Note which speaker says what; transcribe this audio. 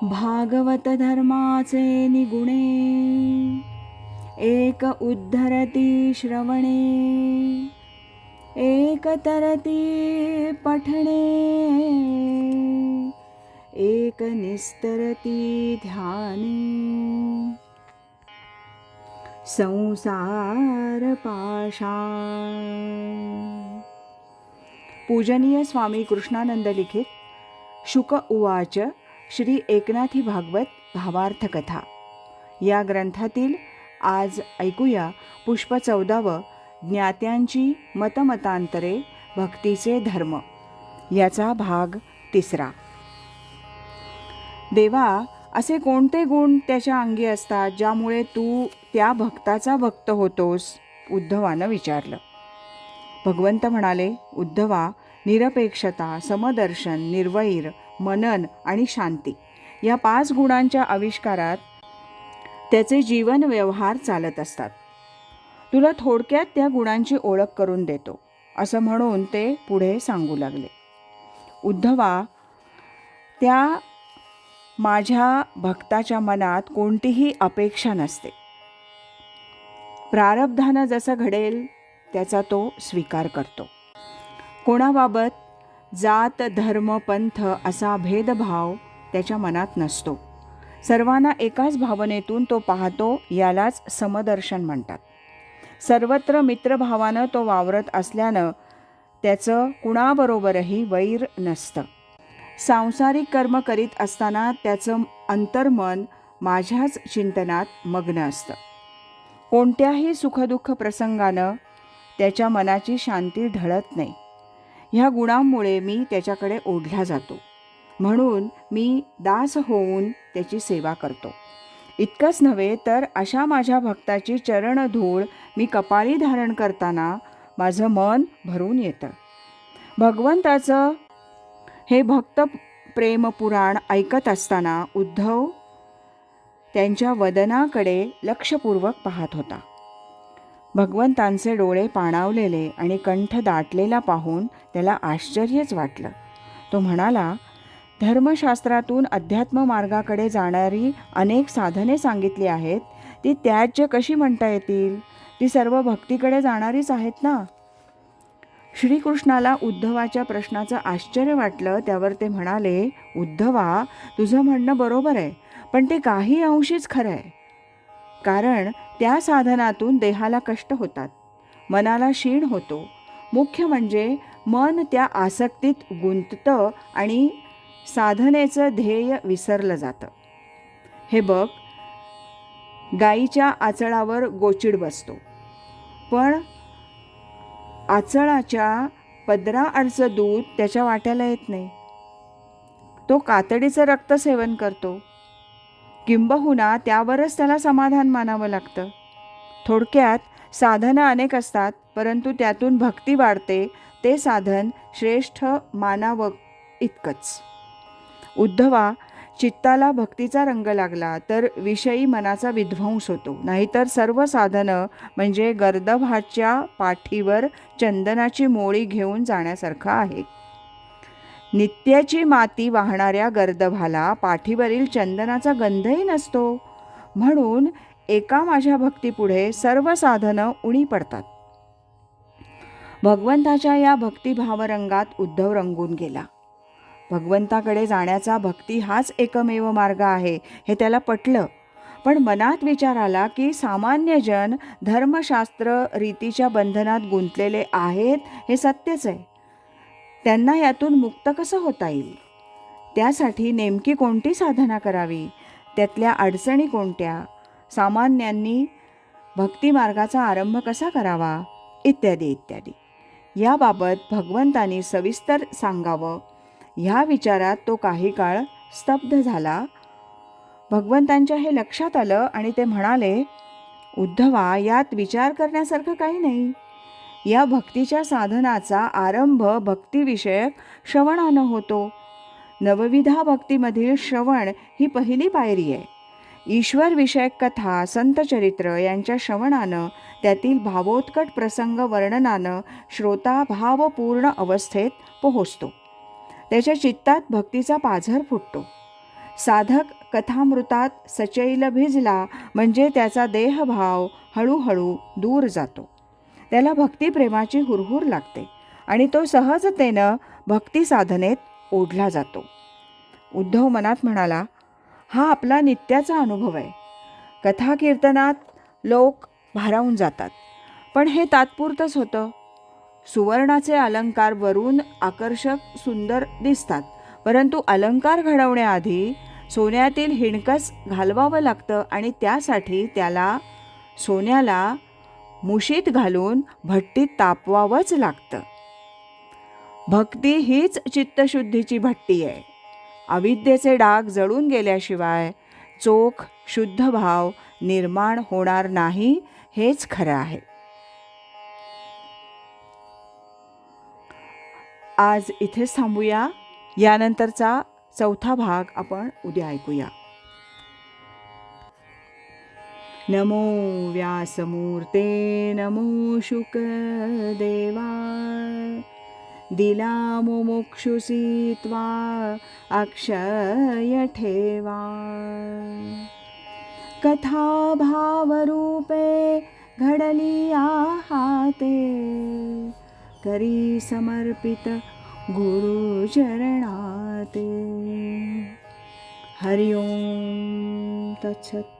Speaker 1: भागवत धर्माचे निगुणे, एक उद्धरती श्रवणे, एक तरती पठणे, एक निस्तरती ध्याने. संसार पाशाण. पूजनीय स्वामी कृष्णानंद लिखित शुक उवाच श्री एकनाथी भागवत भावार्थ कथा या ग्रंथातील आज ऐकूया पुष्प 14 ज्ञात्यांची मतमतांतरे भक्तीचे धर्म याचा भाग 3. देवा, असे कोणते गुण त्याच्या अंगी असतात ज्यामुळे तू त्या भक्ताचा भक्त होतोस? उद्धवानं विचारलं. भगवंत म्हणाले, उद्धवा, निरपेक्षता, समदर्शन, निर्वैर, मनन आणि शांती या 5 गुणांच्या आविष्कारात त्याचे जीवन व्यवहार चालत असतात. तुला थोडक्यात त्या गुणांची ओळख करून देतो, असं म्हणून ते पुढे सांगू लागले. उद्धवा, त्या माझ्या भक्ताच्या मनात कोणतीही अपेक्षा नसते. प्रारब्धानं जसं घडेल त्याचा तो स्वीकार करतो. कोणाबाबत जात, धर्म, पंथ असा भेदभाव त्याच्या मनात नसतो. सर्वांना एकाच भावनेतून तो पाहतो, यालाच समदर्शन म्हणतात. सर्वत्र मित्रभावानं तो वावरत असल्यानं त्याचं कुणाबरोबरही वैर नसतं. सांसारिक कर्म करीत असताना त्याचं अंतर्मन माझ्याच चिंतनात मग्न असतं. कोणत्याही सुखदुःख प्रसंगानं त्याच्या मनाची शांती ढळत नाही. ह्या गुणांमुळे मी त्याच्याकडे ओढला जातो, म्हणून मी दास होऊन त्याची सेवा करतो. इतकंच नव्हे तर अशा माझ्या भक्ताची चरणधूळ मी कपाळी धारण करताना माझं मन भरून येतं. भगवंताचं हे भक्त प्रेमपुराण ऐकत असताना उद्धव त्यांच्या वदनाकडे लक्षपूर्वक पाहत होता. भगवंतांचे डोळे पाणावलेले आणि कंठ दाटलेला पाहून त्याला आश्चर्यच वाटलं. तो म्हणाला, धर्मशास्त्रातून अध्यात्म मार्गाकडे जाणारी अनेक साधने सांगितली आहेत, ती त्याज्य कशी म्हणता येतील? ती सर्व भक्तीकडे जाणारीच आहेत ना. श्रीकृष्णाला उद्धवाच्या प्रश्नाचं आश्चर्य वाटलं. त्यावर ते म्हणाले, उद्धवा, तुझं म्हणणं बरोबर आहे, पण ते काही अंशीच खरं आहे. कारण त्या साधनातून देहाला कष्ट होतात, मनाला क्षीण होतो. मुख्य म्हणजे मन त्या आसक्तीत गुंततं आणि साधनेचं ध्येय विसरलं जातं. हे बघ, गाईच्या आचळावर गोचिड बसतो, पण आचळाच्या पदराआडचं दूध त्याच्या वाट्याला येत नाही. तो कातडीचं रक्त सेवन करतो, किंबहुना त्यावरच त्याला समाधान मानावं लागतं. थोडक्यात साधनं अनेक असतात, परंतु त्यातून भक्ती वाढते ते साधन श्रेष्ठ मानावं इतकंच. उद्धवा, चित्ताला भक्तीचा रंग लागला तर विषयी मनाचा विध्वंस होतो, नाहीतर सर्व साधनं म्हणजे गर्दभाच्या पाठीवर चंदनाची मोळी घेऊन जाण्यासारखं आहे. नित्याची माती वाहणाऱ्या गर्दभाला पाठीवरील चंदनाचा गंधही नसतो, म्हणून एका माझ्या भक्तीपुढे सर्व साधनं उणी पडतात. भगवंताच्या या भक्तिभावरंगात उद्धव रंगून गेला. भगवंताकडे जाण्याचा भक्ती हाच एकमेव मार्ग आहे हे त्याला पटलं. पण मनात विचार आला की सामान्य जन धर्मशास्त्र रीतीच्या बंधनात गुंतलेले आहेत हे सत्यच आहे. त्यांना यातून मुक्त कसं होता येईल? त्यासाठी नेमकी कोणती साधना करावी? त्यातल्या अडचणी कोणत्या? सामान्यांनी भक्तिमार्गाचा आरंभ कसा करावा? इत्यादी इत्यादी. याबाबत भगवंतांनी सविस्तर सांगावं ह्या विचारात तो काही काळ स्तब्ध झाला. भगवंतांच्या हे लक्षात आलं आणि ते म्हणाले, उद्धवा, यात विचार करण्यासारखं काही नाही. या भक्तीच्या साधनाचा आरंभ भक्तिविषयक श्रवणानं होतो. नवविधा भक्तीमधील श्रवण ही पहिली पायरी आहे. ईश्वरविषयक कथा, संतचरित्र यांच्या श्रवणानं, त्यातील भावोत्कट प्रसंग वर्णनानं श्रोता भावपूर्ण अवस्थेत पोहोचतो. त्याच्या चित्तात भक्तीचा पाझर फुटतो. साधक कथामृतात सचैल भिजला म्हणजे त्याचा देहभाव हळूहळू दूर जातो. त्याला भक्तिप्रेमाची हुरहुर लागते आणि तो सहजतेनं भक्ती साधनेत ओढला जातो. उद्धव मनात म्हणाला, हा आपला नित्याचा अनुभव आहे. कथा कीर्तनात लोक भारावून जातात, पण हे तात्पुरतंच होतं. सुवर्णाचे अलंकार वरून आकर्षक सुंदर दिसतात, परंतु अलंकार घडवण्याआधी सोन्यातील हिणकस घालवावं लागतं आणि त्यासाठी सोन्याला मुशीत घालून भट्टीत तापवावंच लागतं. भक्ती हीच चित्तशुद्धीची भट्टी आहे. अविद्येचे डाग जळून गेल्याशिवाय चोख शुद्ध भाव निर्माण होणार नाही, हेच खरं आहे. आज इथेच थांबूया. यानंतरचा चौथा भाग आपण उद्या ऐकूया. नमो व्यासमूर्ते नमो शुकदेवा, दिला मुमुक्षुसी त्वा अक्षय ठेवा. कथा भावरूपे घडली हाते, करी समर्पित गुरुचरणाते. हरि ओम तत्सत.